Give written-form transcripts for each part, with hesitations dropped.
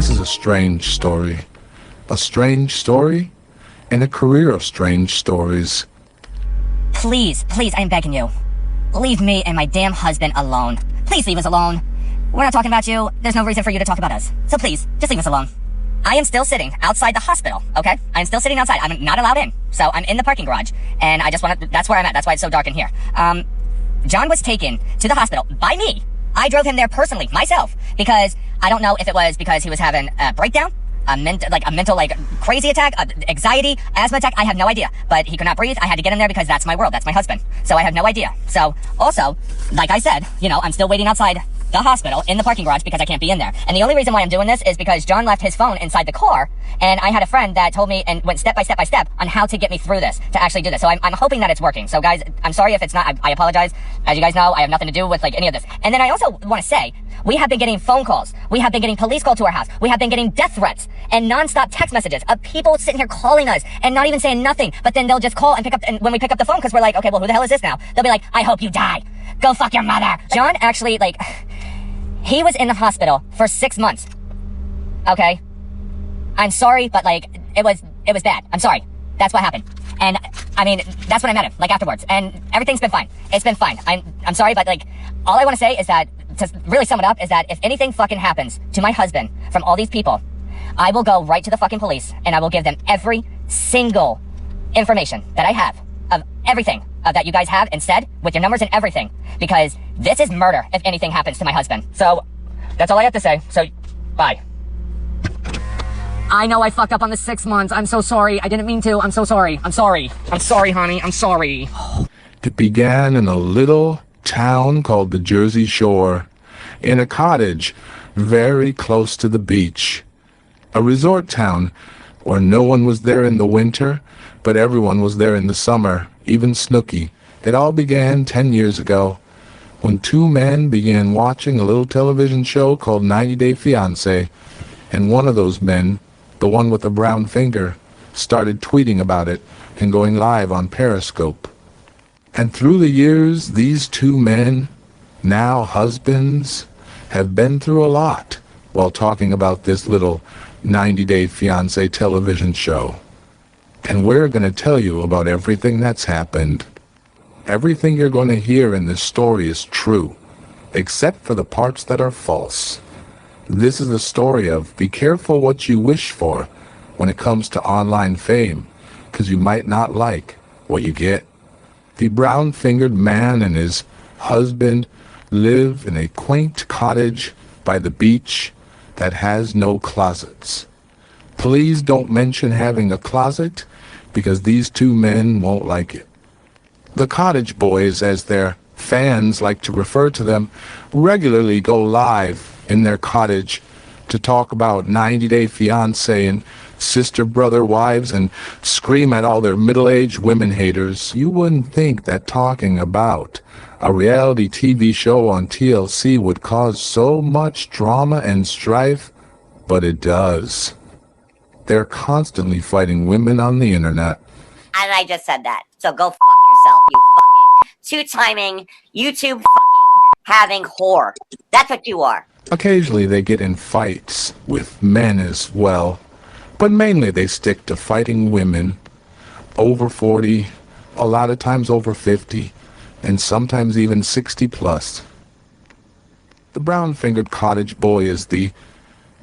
This is a strange story. A strange story and a career of strange stories. Please, I'm begging you. Leave me and my damn husband alone. Please leave us alone. We're not talking about you. There's no reason for you to talk about us. So please, just leave us alone. I am still sitting outside the hospital, okay? I'm still sitting outside. I'm not allowed in. So I'm in the parking garage, and I just want to, that's where I'm at. That's why it's so dark in here. John was taken to the hospital by me. I drove him there personally, myself, because I don't know if it was because he was having a breakdown, a mental crazy attack, anxiety, asthma attack. I have no idea, but he could not breathe. I had to get him there because that's my world. That's my husband. So I have no idea. So also, like I said, I'm still waiting outside the hospital in the parking garage because I can't be in there. And the only reason why I'm doing this is because John left his phone inside the car, and I had a friend that told me and went step by step on how to get me through this, to actually do this. So I'm hoping that it's working. So guys, I'm sorry if it's not. I apologize. As you guys know, I have nothing to do with any of this. And then I also want to say, we have been getting phone calls. We have been getting police called to our house. We have been getting death threats and nonstop text messages of people sitting here calling us and not even saying nothing. But then they'll just call and pick up, and when we pick up the phone, because we're like, okay, well, who the hell is this now? They'll be like, I hope you die. Go fuck your mother. John actually, he was in the hospital for 6 months. Okay? I'm sorry, but it was bad. I'm sorry. That's what happened. And I mean, that's when I met him, afterwards. And everything's been fine. It's been fine. I'm sorry, but all I want to say is that, to really sum it up, is that if anything fucking happens to my husband from all these people, I will go right to the fucking police and I will give them every single information that I have of everything that you guys have and said, with your numbers and everything, because this is murder if anything happens to my husband. So that's all I have to say. So bye. I know I fucked up on the 6 months. I'm so sorry. I didn't mean to. I'm so sorry. I'm sorry, honey. I'm sorry. It began in a little town called the Jersey Shore, in a cottage very close to the beach. A resort town where no one was there in the winter, but everyone was there in the summer, even Snooky. It all began 10 years ago, when two men began watching a little television show called 90 Day Fiancé, and one of those men, the one with the brown finger, started tweeting about it and going live on Periscope. And through the years, these two men, now husbands, have been through a lot while talking about this little 90 Day Fiancé television show. And we're going to tell you about everything that's happened. Everything you're going to hear in this story is true, except for the parts that are false. This is the story of be careful what you wish for when it comes to online fame, because you might not like what you get. The brown-fingered man and his husband live in a quaint cottage by the beach that has no closets. Please don't mention having a closet, because these two men won't like it. The Cottage Boys, as their fans like to refer to them, regularly go live in their cottage to talk about 90 Day Fiancé and sister brother wives and scream at all their middle-aged women haters. You wouldn't think that talking about a reality TV show on TLC would cause so much drama and strife, but it does. They're constantly fighting women on the internet. And I just said that. So go fuck yourself, you fucking two-timing YouTube fucking having whore. That's what you are. Occasionally they get in fights with men as well, but mainly they stick to fighting women over 40, a lot of times over 50, and sometimes even 60 plus. The brown-fingered cottage boy is the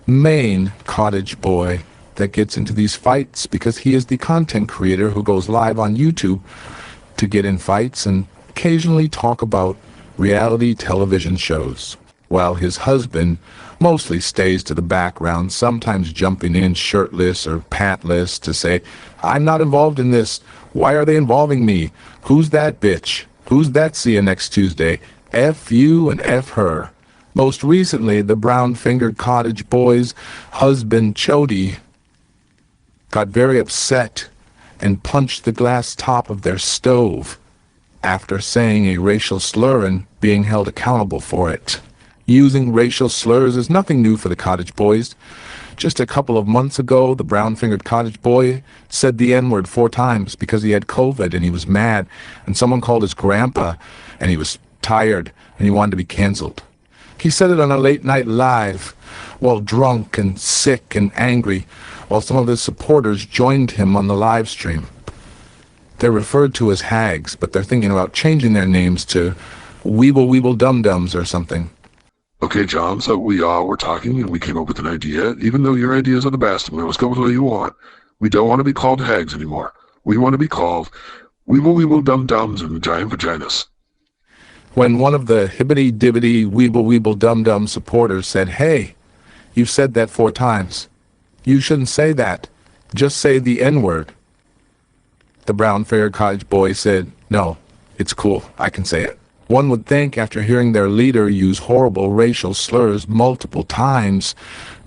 main cottage boy that gets into these fights because he is the content creator who goes live on YouTube to get in fights and occasionally talk about reality television shows, while his husband mostly stays to the background, sometimes jumping in shirtless or pantless to say, I'm not involved in this. Why are they involving me? Who's that bitch? Who's that? See you next Tuesday. F you and F her. Most recently, the brown-fingered cottage boy's husband, Chody, got very upset and punched the glass top of their stove after saying a racial slur and being held accountable for it. Using racial slurs is nothing new for the Cottage Boys. Just a couple of months ago, the brown-fingered cottage boy said the N-word 4 times because he had COVID and he was mad, and someone called his grandpa and he was tired and he wanted to be canceled. He said it on a late night live, while drunk and sick and angry, while some of his supporters joined him on the live stream. They're referred to as hags, but they're thinking about changing their names to Weeble Dum Dums or something. Okay, John, so we're talking and we came up with an idea. Even though your ideas are the best, and let's go with what you want. We don't want to be called hags anymore. We want to be called Weeble Dum Dums and Giant Vaginas. When one of the hibbity-dibbity Weeble Dum Dum supporters said, "Hey, you've said that 4 times. You shouldn't say that. Just say the N-word." The brown-haired cottage boy said, "No, it's cool. I can say it." One would think after hearing their leader use horrible racial slurs multiple times,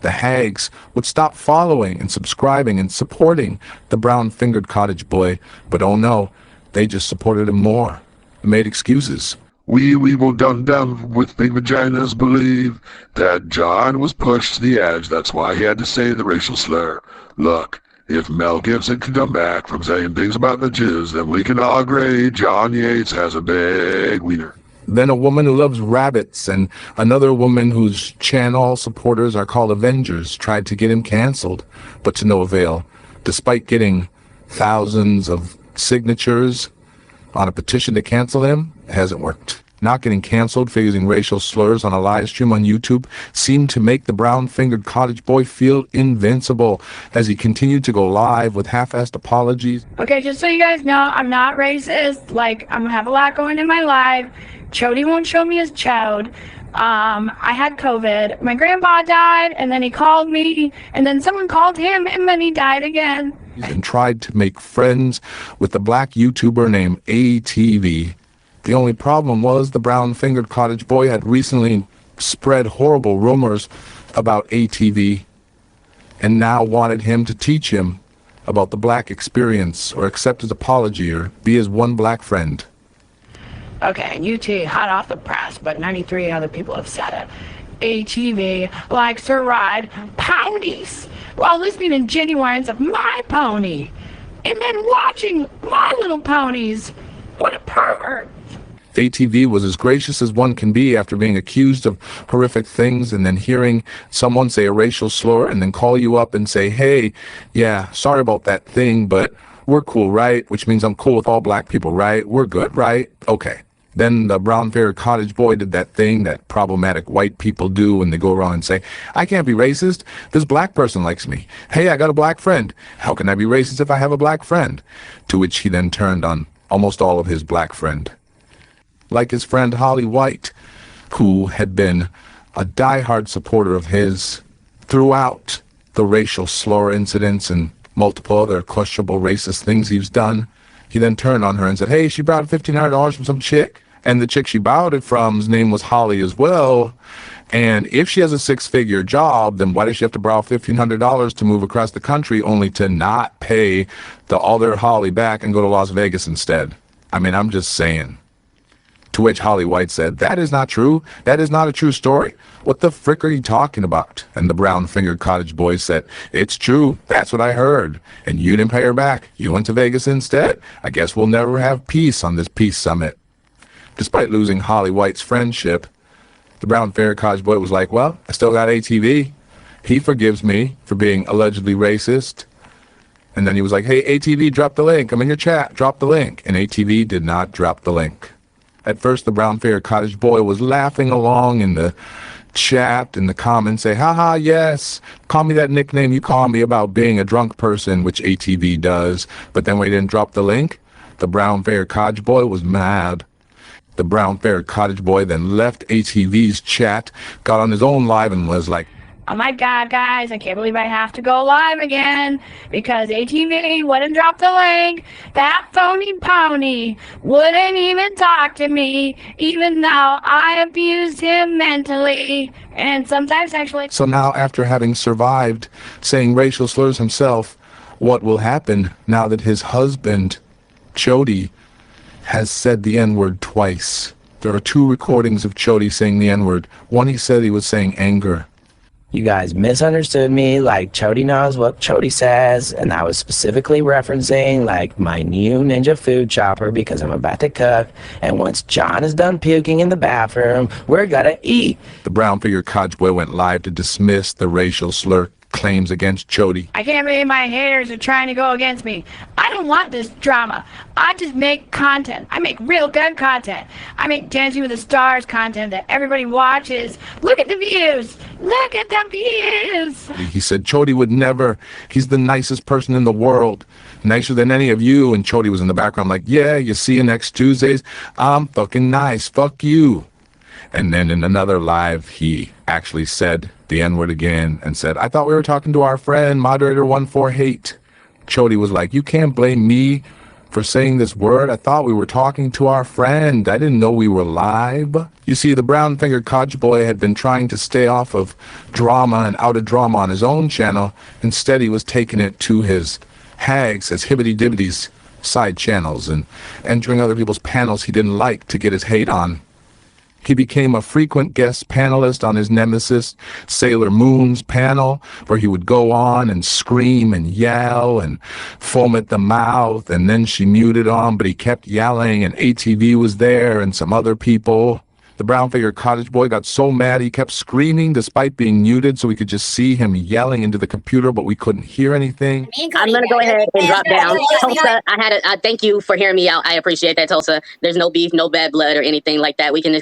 the hags would stop following and subscribing and supporting the brown-fingered cottage boy. But oh no, they just supported him more and made excuses. We will dum with big vaginas believe that John was pushed to the edge. That's why he had to say the racial slur. Look, if Mel Gibson can come back from saying things about the Jews, then we can all agree John Yates has a big wiener. Then a woman who loves rabbits and another woman whose channel supporters are called Avengers tried to get him canceled, but to no avail. Despite getting thousands of signatures on a petition to cancel him, it hasn't worked. Not getting canceled for using racial slurs on a live stream on YouTube seemed to make the brown-fingered cottage boy feel invincible as he continued to go live with half-assed apologies. Okay, just so you guys know, I'm not racist. Like, I'm gonna have a lot going in my life. Chody won't show me his chode. I had COVID. My grandpa died, and then he called me, and then someone called him, and then he died again. And tried to make friends with a black YouTuber named ATV. The only problem was the brown-fingered cottage boy had recently spread horrible rumors about ATV and now wanted him to teach him about the black experience or accept his apology or be his one black friend. Okay, UT, hot off the press, but 93 other people have said it. ATV likes to ride ponies while listening to genuines of My Pony and then watching My Little Ponies. What a pervert. ATV was as gracious as one can be after being accused of horrific things and then hearing someone say a racial slur and then call you up and say, "Hey, yeah, sorry about that thing, but we're cool, right?" Which means I'm cool with all black people, right? We're good, right? Okay. Then the brown-haired cottage boy did that thing that problematic white people do when they go around and say, "I can't be racist. This black person likes me. Hey, I got a black friend. How can I be racist if I have a black friend?" To which he then turned on almost all of his black friend. Like his friend Holly White, who had been a diehard supporter of his throughout the racial slur incidents and multiple other questionable racist things he's done. He then turned on her and said, "Hey, she borrowed $1,500 from some chick, and the chick she borrowed it from's name was Holly as well. And if she has a 6-figure job, then why does she have to borrow $1,500 to move across the country only to not pay the other Holly back and go to Las Vegas instead?" I mean, I'm just saying. To which Holly White said, "That is not true. That is not a true story. What the frick are you talking about?" And the brown-fingered cottage boy said, "It's true. That's what I heard. And you didn't pay her back. You went to Vegas instead. I guess we'll never have peace on this peace summit." Despite losing Holly White's friendship, the brown-fingered cottage boy was like, "Well, I still got ATV. He forgives me for being allegedly racist." And then he was like, "Hey, ATV, drop the link. I'm in your chat. Drop the link." And ATV did not drop the link. At first, the brown-haired cottage boy was laughing along in the chat, in the comments, say, "Haha, yes, call me that nickname you call me about being a drunk person," which ATV does. But then when he didn't drop the link, the brown-haired cottage boy was mad. The brown-haired cottage boy then left ATV's chat, got on his own live and was like, Oh my god, guys, I can't believe I have to go live again because ATV wouldn't drop the link. That phony pony wouldn't even talk to me, even though I abused him mentally and sometimes sexually. So now, after having survived saying racial slurs himself, what will happen now that his husband, Chody, has said the N-word twice? There are 2 recordings of Chody saying the N-word. One he said he was saying anger. You guys misunderstood me, like Chody knows what Chody says, and I was specifically referencing like my new ninja food chopper because I'm about to cook, and once John is done puking in the bathroom, we're gonna eat. The brown-figured Cottage Boy went live to dismiss the racial slur claims against Chody. I can't believe my haters are trying to go against me. I don't want this drama. I just make content. I make real good content. I make Dancing with the Stars content that everybody watches. Look at the views. Look at the views. He said Chody would never. He's the nicest person in the world. Nicer than any of you. And Chody was in the background like, yeah, you see you next Tuesdays. I'm fucking nice. Fuck you. And then in another live, he actually said the N-word again and said, I thought we were talking to our friend, moderator 148. Chody was like, you can't blame me for saying this word. I thought we were talking to our friend. I didn't know we were live. You see, the brown-fingered Cottage Boy had been trying to stay off of drama and out of drama on his own channel. Instead, he was taking it to his hags, his hibbity-dibbities side channels, and entering other people's panels he didn't like to get his hate on. He became a frequent guest panelist on his nemesis, Sailor Moon's panel, where he would go on and scream and yell and foam at the mouth, and then she muted him, but he kept yelling, and ATV was there and some other people. The brown-figured Cottage Boy got so mad he kept screaming despite being muted, so we could just see him yelling into the computer, but we couldn't hear anything. I'm gonna go ahead and drop down. Tulsa, I thank you for hearing me out. I appreciate that, Tulsa. There's no beef, no bad blood or anything like that. We can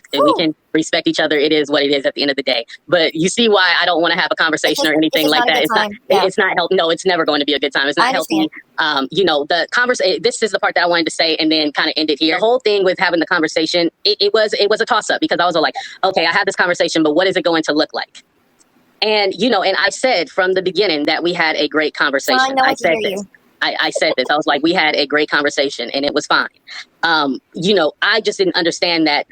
respect each other. It is what it is at the end of the day. But you see why I don't want to have a conversation or anything like that. It's not healthy. No, it's never going to be a good time. It's not healthy. The conversation. This is the part that I wanted to say and then kind of end it here. The whole thing with having the conversation, it was a toss up because I was like, okay, I had this conversation, but what is it going to look like? And and I said from the beginning that we had a great conversation. I said this. I said this. I was like, we had a great conversation and it was fine. I just didn't understand that.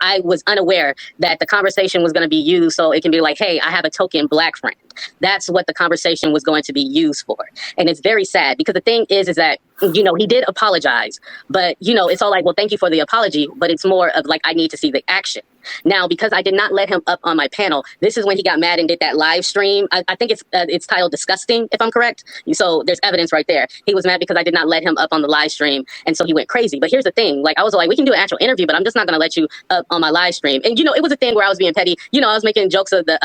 I was unaware that the conversation was going to be used so it can be like, hey, I have a token black friend. That's what the conversation was going to be used for. And it's very sad because the thing is that, he did apologize, but, it's all like, well, thank you for the apology, but it's more of like, I need to see the action. Now, because I did not let him up on my panel, this is when he got mad and did that live stream. I think it's titled Disgusting, if I'm correct. So there's evidence right there. He was mad because I did not let him up on the live stream. And so he went crazy. But here's the thing. Like, I was like, we can do an actual interview, but I'm just not going to let you up on my live stream. And, it was a thing where I was being petty. I was making jokes of the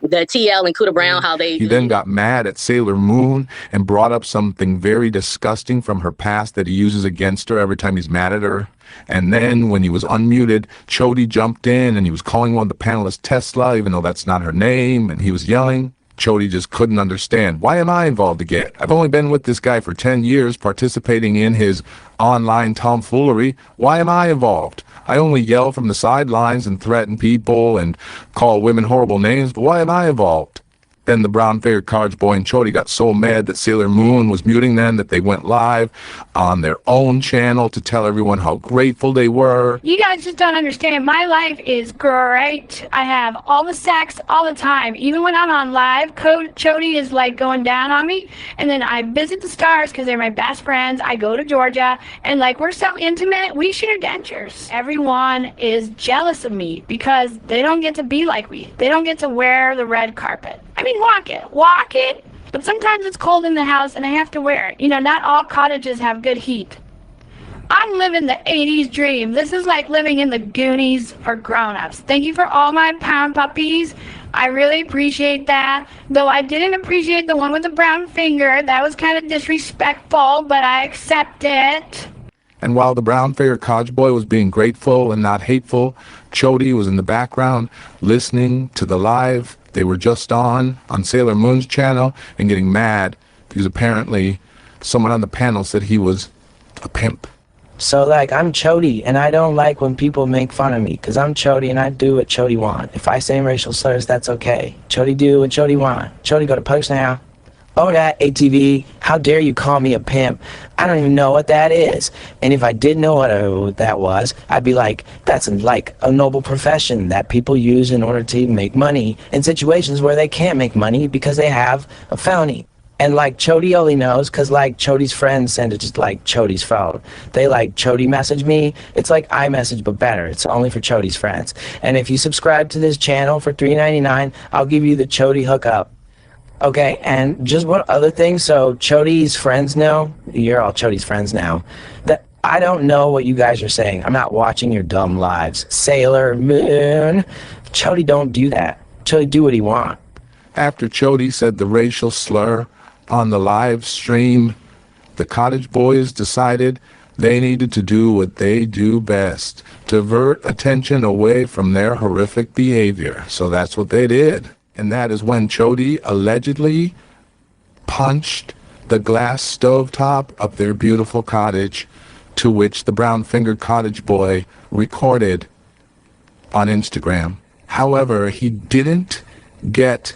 TL and Cuda Brown, how they... He then got mad at Sailor Moon and brought up something very disgusting from her past that he uses against her every time he's mad at her. And then when he was unmuted, Chody jumped in and he was calling one of the panelists Tesla, even though that's not her name, and he was yelling. Chody just couldn't understand. Why am I involved again? I've only been with this guy for 10 years, participating in his online tomfoolery. Why am I involved? I only yell from the sidelines and threaten people and call women horrible names, but why am I involved? Then the brown-figured Cottage Boy and Chody got so mad that Sailor Moon was muting them that they went live on their own channel to tell everyone how grateful they were. You guys just don't understand. My life is great. I have all the sex all the time. Even when I'm on live, Chody is like going down on me. And then I visit the stars because they're my best friends. I go to Georgia and like we're so intimate. We share dentures. Everyone is jealous of me because they don't get to be like me. They don't get to wear the red carpet. I mean, walk it. But sometimes it's cold in the house and I have to wear it. Not all cottages have good heat. I'm living the 80s dream. This is like living in the Goonies for grown-ups. Thank you for all my pound puppies. I really appreciate that. Though I didn't appreciate the one with the brown finger. That was kind of disrespectful, but I accept it. And while the brown-figured Cottage Boy was being grateful and not hateful, Chody was in the background listening to the live they were just on Sailor Moon's channel and getting mad because apparently someone on the panel said he was a pimp. So like, I'm Chody and I don't like when people make fun of me because I'm Chody and I do what Chody want. If I say racial slurs, that's okay. Chody do what Chody want. Chody go to post now. Oh, that ATV, how dare you call me a pimp? I don't even know what that is. And if I did know what that was, I'd be like, that's like a noble profession that people use in order to make money in situations where they can't make money because they have a felony. And like Chody only knows because like Chody's friends send it to like Chody's phone. They like Chody message me. It's like iMessage but better. It's only for Chody's friends. And if you subscribe to this channel for $3.99, I'll give you the Chody hookup. Okay, and just one other thing. So Chody's friends know, you're all Chody's friends now, that I don't know what you guys are saying. I'm not watching your dumb lives. Sailor Moon. Chody don't do that. Chody do what he want. After Chody said the racial slur on the live stream, the Cottage Boys decided they needed to do what they do best, divert attention away from their horrific behavior. So that's what they did. And that is when Chody allegedly punched the glass stovetop of their beautiful cottage, to which the brown-fingered cottage boy recorded on Instagram. However, he didn't get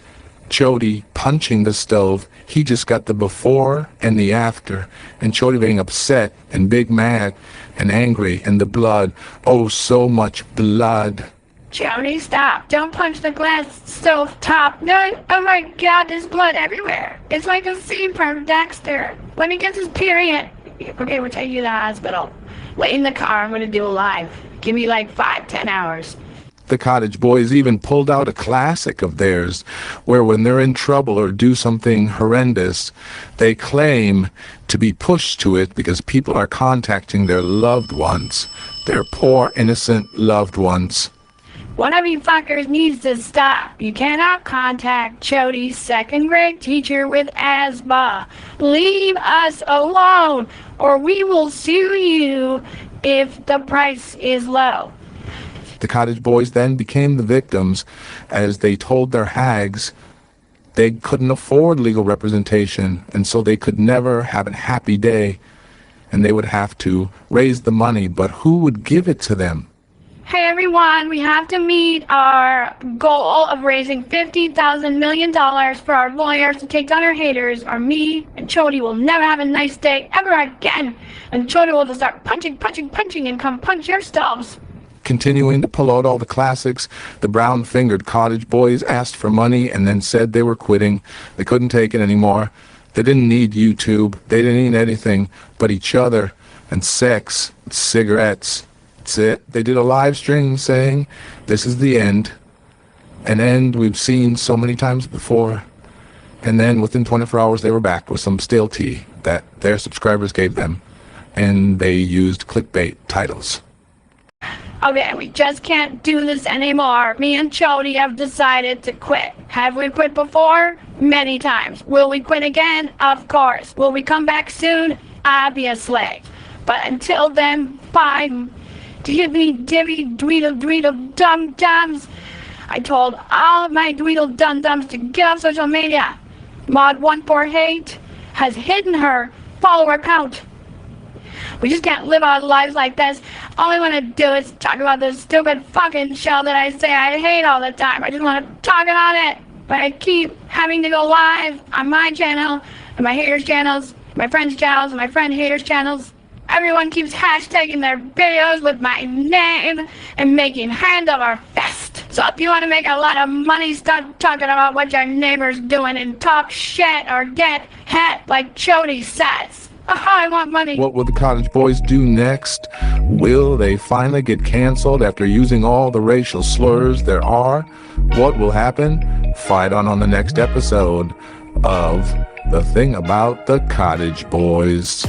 Chody punching the stove. He just got the before and the after, and Chody being upset and big mad and angry, and the blood, oh so much blood. Chody, stop. Don't punch the glass stove top. No, oh my god, there's blood everywhere. It's like a scene from Dexter. When he gets his period. Okay, we'll take you to the hospital. Wait in the car, I'm gonna do a live. Give me like 5-10 hours. The Cottage Boys even pulled out a classic of theirs, where when they're in trouble or do something horrendous, they claim to be pushed to it because people are contacting their loved ones, their poor, innocent loved ones. One of you fuckers needs to stop. You cannot contact Chody's second grade teacher with asthma. Leave us alone, or we will sue you if the price is low. The Cottage Boys then became the victims, as they told their hags they couldn't afford legal representation, and so they could never have a happy day, and they would have to raise the money, but who would give it to them? Hey everyone, we have to meet our goal of raising $50,000 million for our lawyers to take down our haters, or me and Chody will never have a nice day ever again, and Chody will just start punching, and come punch yourselves. Continuing to pull out all the classics, the brown-fingered Cottage Boys asked for money and then said they were quitting. They couldn't take it anymore. They didn't need YouTube. They didn't need anything but each other and sex, and cigarettes. That's it. They did a live stream saying, this is the end. An end we've seen so many times before. And then within 24 hours they were back with some stale tea that their subscribers gave them. And they used clickbait titles. Okay, we just can't do this anymore. Me and Chody have decided to quit. Have we quit before? Many times. Will we quit again? Of course. Will we come back soon? Obviously. But until then, bye. Dibby dibby dweedle dweedle dum dums. I told all of my dweedle dum dums to get off social media. Mod148 has hidden her follower count. We just can't live our lives like this. All I want to do is talk about this stupid fucking show that I say I hate all the time. I just want to talk about it. But I keep having to go live on my channel, and my haters' channels, my friends' channels, and my friend haters' channels. Everyone keeps hashtagging their videos with my name and making hand over fist. So if you want to make a lot of money, start talking about what your neighbor's doing and talk shit or get hit like Chody says. I want money. What will the Cottage Boys do next? Will they finally get canceled after using all the racial slurs there are? What will happen? Find out on the next episode of The Thing About the Cottage Boys.